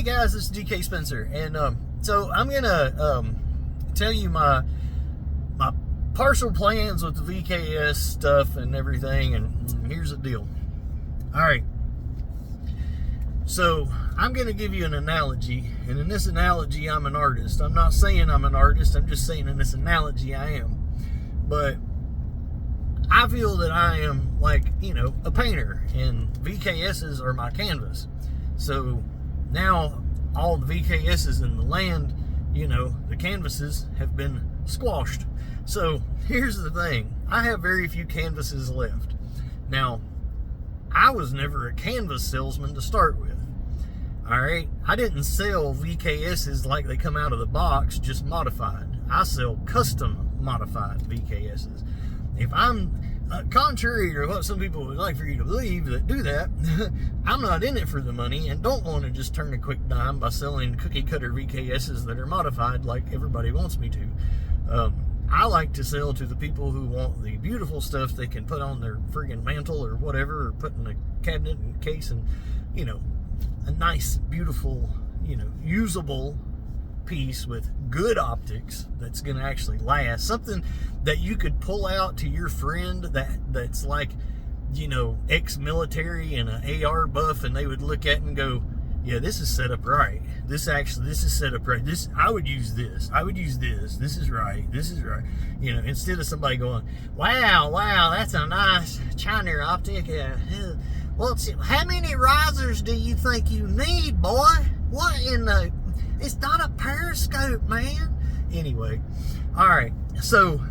guys, this is DK Spencer, and so I'm gonna tell you my partial plans with the VKS stuff and everything, and here's the deal. All right, so I'm gonna give you an analogy, and in this analogy, I'm an artist. I'm not saying I'm an artist, I'm just saying in this analogy I am. But I feel that I am like, a painter, and VKSs are my canvas. So now all the VKSs in the land, the canvases have been squashed. So here's the thing. I have very few canvases left. Now, I was never a canvas salesman to start with. All right? I didn't sell VKSs like they come out of the box, just modified. I sell custom modified VKSs. If I'm contrary to what some people would like for you to believe that do that, I'm not in it for the money and don't want to just turn a quick dime by selling cookie cutter VKSs that are modified like everybody wants me to. I like to sell to the people who want the beautiful stuff they can put on their friggin' mantle or whatever, or put in a cabinet and case, and a nice, beautiful, usable piece with good optics that's going to actually last, something that you could pull out to your friend that's like, ex-military and an AR buff, and they would look at it and go, yeah, this is set up right. This is set up right. I would use this. This is right. Instead of somebody going, wow, that's a nice China optic. Well, how many risers do you think you need, boy? What in the... It's not a periscope, man. Anyway, all right. So,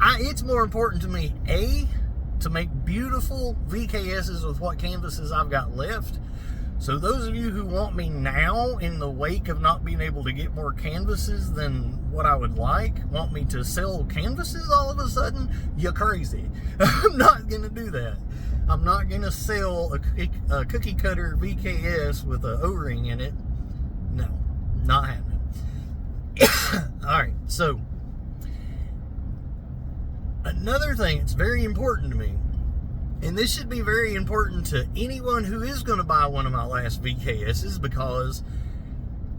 it's more important to me, A, to make beautiful VKSs with what canvases I've got left. So those of you who want me now, in the wake of not being able to get more canvases than what I would like, want me to sell canvases all of a sudden, you're crazy. I'm not going to do that. I'm not going to sell a cookie cutter VKS with an O-ring in it. No, not happening. All right, so another thing that's very important to me, and this should be very important to anyone who is going to buy one of my last VKSs, because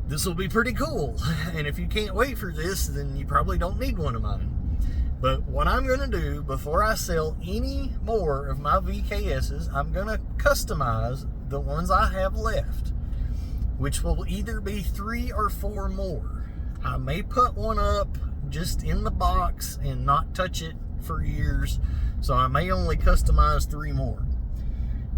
this will be pretty cool. And if you can't wait for this, then you probably don't need one of mine. But what I'm going to do before I sell any more of my VKSs, I'm going to customize the ones I have left, which will either be 3 or 4 more. I may put one up just in the box and not touch it for years, so I may only customize 3 more.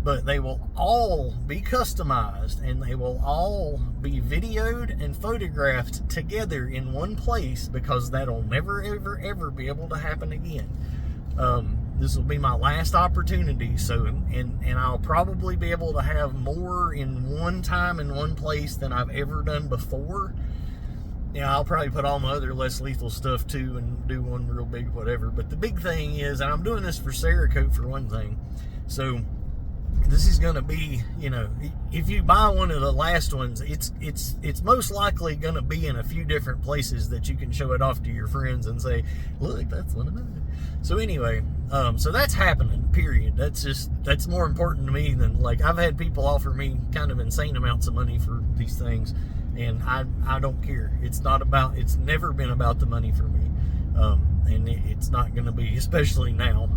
But they will all be customized, and they will all be videoed and photographed together in one place, because that'll never, ever, ever be able to happen again. This will be my last opportunity, so and I'll probably be able to have more in one time in one place than I've ever done before. I'll probably put all my other less lethal stuff too and do one real big whatever. But the big thing is, and I'm doing this for Cerakote for one thing, so this is going to be, if you buy one of the last ones, it's most likely going to be in a few different places that you can show it off to your friends and say, look, that's one of mine. So anyway, so that's happening, period. That's more important to me than, like, I've had people offer me kind of insane amounts of money for these things, and I don't care. It's never been about the money for me, and it's not going to be, especially now.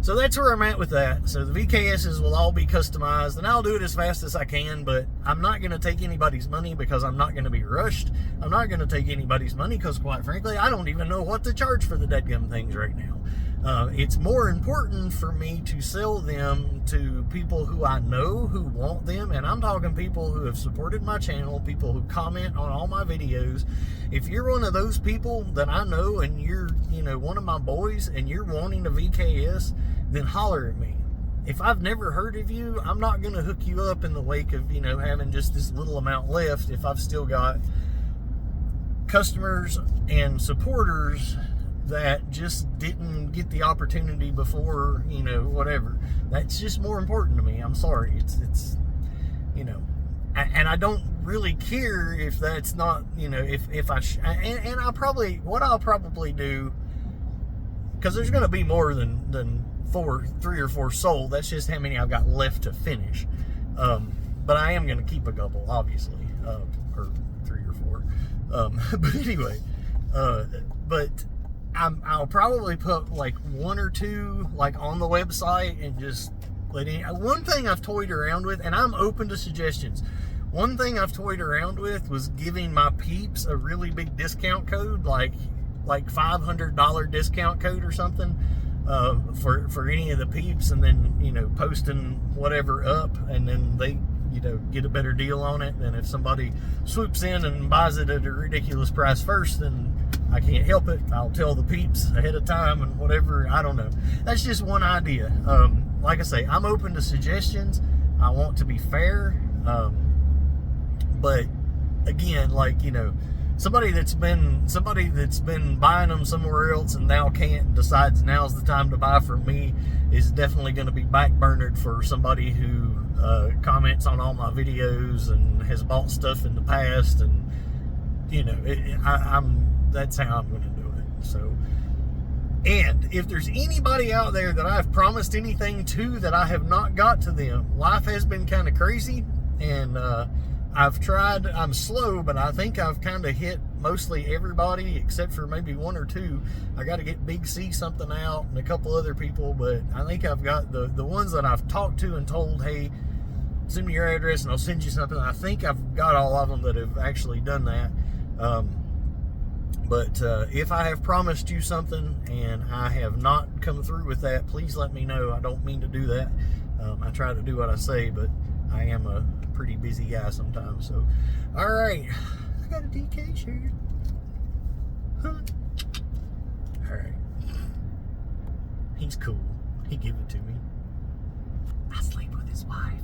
So that's where I'm at with that. So the VKSs will all be customized, and I'll do it as fast as I can, but I'm not going to take anybody's money because I'm not going to be rushed. I'm not going to take anybody's money because, quite frankly, I don't even know what to charge for the deadgum things right now. It's more important for me to sell them to people who I know who want them, and I'm talking people who have supported my channel, people who comment on all my videos. If you're one of those people that I know, and you're one of my boys, and you're wanting a VKS, then holler at me. If I've never heard of you, I'm not going to hook you up in the wake of having just this little amount left if I've still got customers and supporters that just didn't get the opportunity before, whatever. That's just more important to me. I'm sorry. It's and I don't really care if that's not, if I, and I'll probably, what I'll probably do, because there's going to be more than 3 or 4 sold. That's just how many I've got left to finish. but I am going to keep a couple, obviously, or 3 or 4. But anyway, but I'll probably put like 1 or 2 like on the website and just one thing I've toyed around with, and I'm open to suggestions. One thing I've toyed around with was giving my peeps a really big discount code, like $500 discount code or something, for any of the peeps, and then, you know, posting whatever up, and then they, you know, get a better deal on it. And if somebody swoops in and buys it at a ridiculous price first, then I can't help it. I'll tell the peeps ahead of time and whatever. I don't know. That's just one idea. Like I say, I'm open to suggestions. I want to be fair. But again, like, you know, somebody that's been buying them somewhere else and now can't, and decides now's the time to buy from me, is definitely going to be backburnered for somebody who comments on all my videos and has bought stuff in the past. And, you know, that's how I'm going to do it. So, and if there's anybody out there that I've promised anything to that I have not got to them, life has been kind of crazy, and I've tried. I'm slow, but I think I've kind of hit mostly everybody except for maybe 1 or 2. I got to get Big C something out and a couple other people, but I think I've got the ones that I've talked to and told, hey, send me your address and I'll send you something. I think I've got all of them that have actually done that. But if I have promised you something and I have not come through with that, please let me know. I don't mean to do that. I try to do what I say, but I am a pretty busy guy sometimes. So, all right, I got a DK shirt. Huh. All right, he's cool. He gave it to me. I sleep with his wife.